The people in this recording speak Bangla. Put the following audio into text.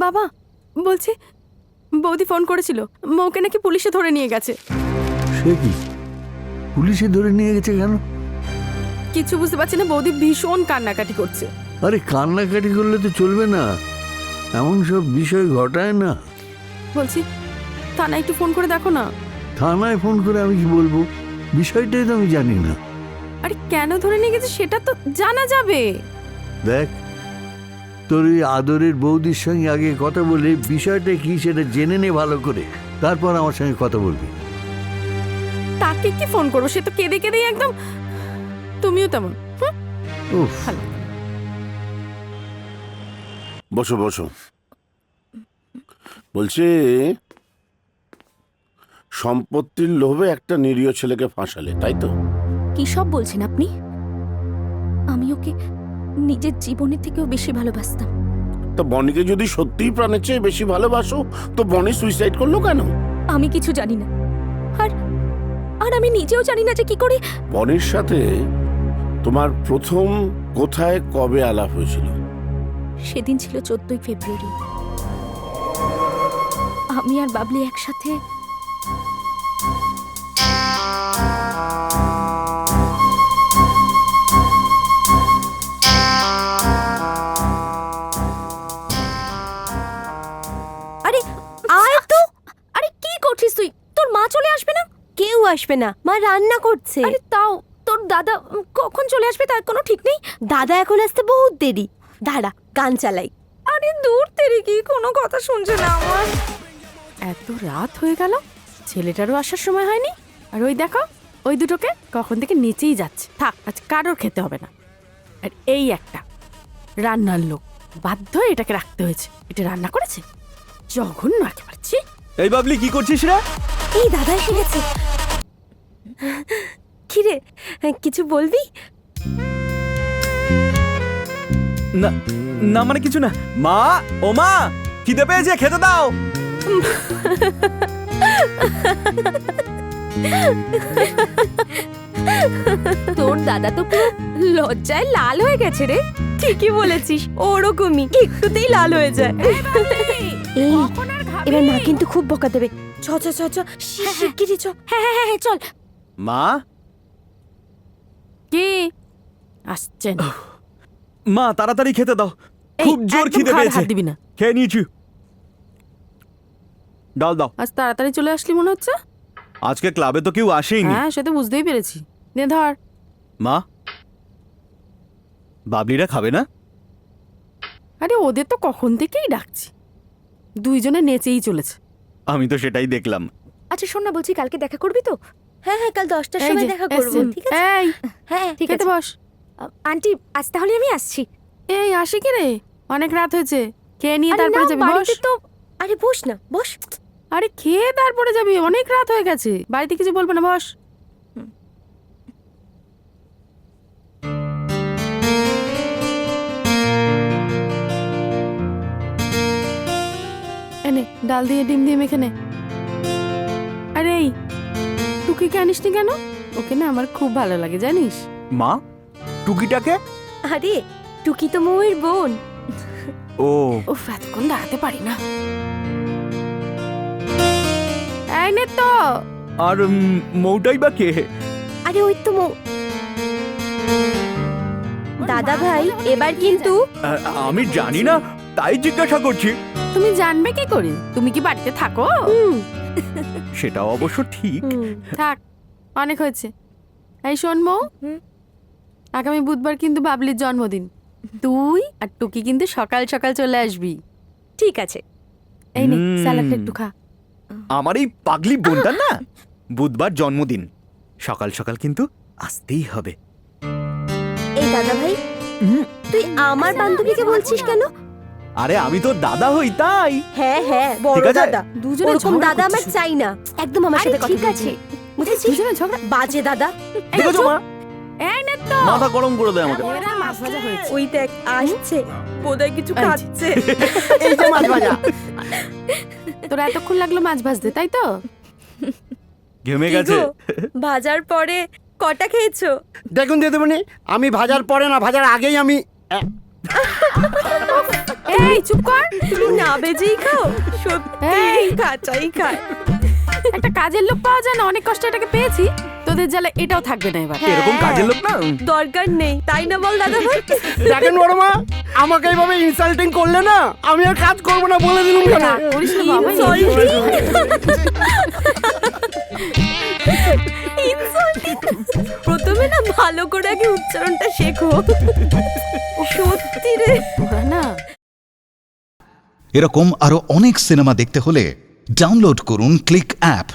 বাবা বলছি বৌদি ফোন করেছিল, ওকে নাকি পুলিশে ধরে নিয়ে গেছে। সে কি, পুলিশে ধরে নিয়ে গেছে কেন? কিছু বুঝতে পারছি না, বৌদি ভীষণ কান্নাকাটি করছে। আরে কান্নাকাটি করলে তো চলবে না, এমন সব বিষয় ঘটায় না। বলছি থানায় একটু ফোন করে দেখো না। থানায় ফোন করে আমি কি বলবো, বিষয়টাই তো আমি জানি না। আরে কেন ধরে নিয়ে গেছে সেটা তো জানা যাবে। দেখ, তোর ওই আদরের বৌদির সঙ্গে আগে কথা বলে বিষয়টা কি সেটা জেনে নে ভালো করে, তারপর আমার সঙ্গে কথা বলবি। তাকে কি ফোন করবো, সে তো কেঁদে কেঁদেই একদম। তুমিও তেমন। উফ, বসো বসো। বলছি, সম্পত্তির লোভে একটা নিরীহ ছেলেকে ফাঁসালে, তাই তো? কি সব বলছেন আপনি? আমি ওকে নিজের জীবনের থেকেও বেশি ভালোবাসতাম। তো বনিকে যদি সত্যিই প্রাণের চেয়ে বেশি ভালোবাসো, তো বনি সুইসাইড করলো কেন? আমি কিছু জানি না, আর আর আমি নিজেও জানি না যে কি করে। বনির সাথে তোমার প্রথম কোথায় কবে আলাপ হয়েছিল? সেদিন ছিল 14ই ফেব্রুয়ারি। আমি আর বাবলি একসাথে আরে আয় তো। আরে কি করছিস তুই? তোর মা চলে আসবে না? কেউ আসবে না, মা রান্না করছে। আরে তাও তোর দাদা কখন চলে আসবে তার কোনো ঠিক নেই। দাদা এখন আসতে বহুত দেরি। দাঁড়া, গান চালাই। আরে দূর তেরে কি কোনো কথা শুনছে না আমার। এত রাত হয়ে গেল, ছেলেটারও আসার সময় হয়নি। আর ওই দেখো, ওই দুটোকে কখন থেকে নেচেই যাচ্ছে। থাক, আজ কারোর খেতে হবে না। আর এই একটা রান্নার লোক, বাধ্য হয়ে এটাকে রাখতে হয়েছে। এটা রান্না করেছে, জঘন্য একেবারে। ছি। এই বাবলি, কি করছিস রে? এই দাদা এসে গেছে। কিরে, কিছু বলবি? না না, মানে কিছু না। মা, ও মা, খিদে পেয়েছে, খেতে দাও। তোর দাদা তো পুরো লজ্জায় লাল হয়ে গেছে রে। ঠিকই বলেছিস, ওরকমই একটুতেই লাল হয়ে যায়। এই, এবার মা কিন্তু খুব বকা দেবে। চ চ চ চ, শিগগিরই চ। হ্যাঁ হ্যাঁ হ্যাঁ চল। মা, কি আসছেন? মা তাড়াতাড়ি খেতে দাও, এই, খুব জোর একদম খিদে খাওয়ার পেয়েছে। হাত দিবি না। খেয়ে নিয়েছি। ডাল দাও। আজ তাড়াতাড়ি চলে আসলি মনে হচ্ছে। আজকে ক্লাবে তো কেউ আসেইনি। হ্যাঁ, সে তো বুঝতেই পেরেছি। নে ধর। মা, বাবলিরা খাবে না? আরে ওদের তো কখন থেকেই ডাকছি, দুইজনে নেচেই চলেছে। আমি তো সেটাই দেখলাম। আচ্ছা শোন না, বলছি কালকে দেখা করবি তো? হ্যাঁ হ্যাঁ, কাল 10টার এই সময় যে, দেখা করব। এসছেন। ঠিক আছে? এই, হ্যাঁ ঠিক খেতে আছে। বস। আন্টি আজ তাহলে আমি আসছি। এই আসে কি রে, অনেক রাত হয়েছে। খেয়ে নিয়ে আরে তারপরে না, যাবি। বস। বাড়িতে তো আরে বস না, বস। আরে খেয়ে তারপরে যাবি, অনেক রাত হয়ে গেছে। বাড়িতে কিছু বলবো না, বস। এনে ডাল দিয়ে ডিম দিয়ে মেখে নে। আরে এই টুকিকে আনিসনি কেন? ওকে না আমার খুব ভালো লাগে জানিস। মা, টুকিটাকে? আরে টুকি তো মৌয়ের বোন। ও, উফ, এতক্ষণ দাঁড়াতে পারি না। এই নে তো। আর মৌটাই বা কে? আরে ওই তো মৌ। দাদা ভাই, এবার কিন্তু আমি জানি না, তাই জিজ্ঞাসা করছি। তুমি জানবে কি করে? তুমি কি বাড়িতে থাকো? সেটাও অবশ্য ঠিক। থাক, অনেক হয়েছে। এই শোন মৌ, আগামী বুধবার কিন্তু বাবলির জন্মদিন। তুই আর টুকি কিন্তু সকাল সকাল চলে আসবি। ঠিক আছে। এই নে স্যালাডটা একটু খা। আমার এই পাগলি বোনটার না বুধবার জন্মদিন, সকাল সকাল কিন্তু আসতেই হবে। এই দাদা ভাই, তুই আমার বান্ধবীকে বলছিস কেন? আরে আমি তো দাদা হই তাই। হ্যাঁ হ্যাঁ, বড় ঠিক আছে। দাদা। দুজনে ওরকম ঝগড়া দাদা আমার করছিস। চাই না। একদম আমার আরে সাথে কথা ঠিক বলবি আছে। না। বুঝেছিস? দুজনে ঝগড়া। বাজে দাদা। দেখেছো মা, এই নে তো। মাথা গরম করে দেয় আমাকে। এবার মাছ ভাজা হয়েছে। ওই দেখ আসছে, বোধহয় কিছু এই যে। খাচ্ছে। এই যে মাছ ভাজা। তোরা এতক্ষণ লাগলো মাছ ভাজতে, তাই তো? ঘেমে কি গেছে। গো, ভাজার পরে কটা খেয়েছো? দেখুন দিদিমণি, আমি ভাজার পরে না, ভাজার আগেই আমি এই চুপ কর। তুমি না বেজেই খাও? সত্যি এই। কাঁচাই খায়। একটা কাজের লোক পাওয়া যায় না, অনেক কষ্টে এটাকে পেয়েছি। তোদের জ্বালা এটাও থাকবে না এবার। এরকম কাজের লোক না। দরকার নেই, তাই না বল দাদা ভাই? দেখেন বড় মা, আমাকে এইভাবে ইনসাল্টিং করলে না, আমি আর কাজ করবো না বলে দিলুম কেন? রাগ করিস না বাবা, প্রথমে না ভালো করে আগে উচ্চারণটা শেখো। সত্যি রে। ওরা না এরকম আরো অনেক সিনেমা দেখতে হলে ডাউনলোড করুন ক্লিক অ্যাপ।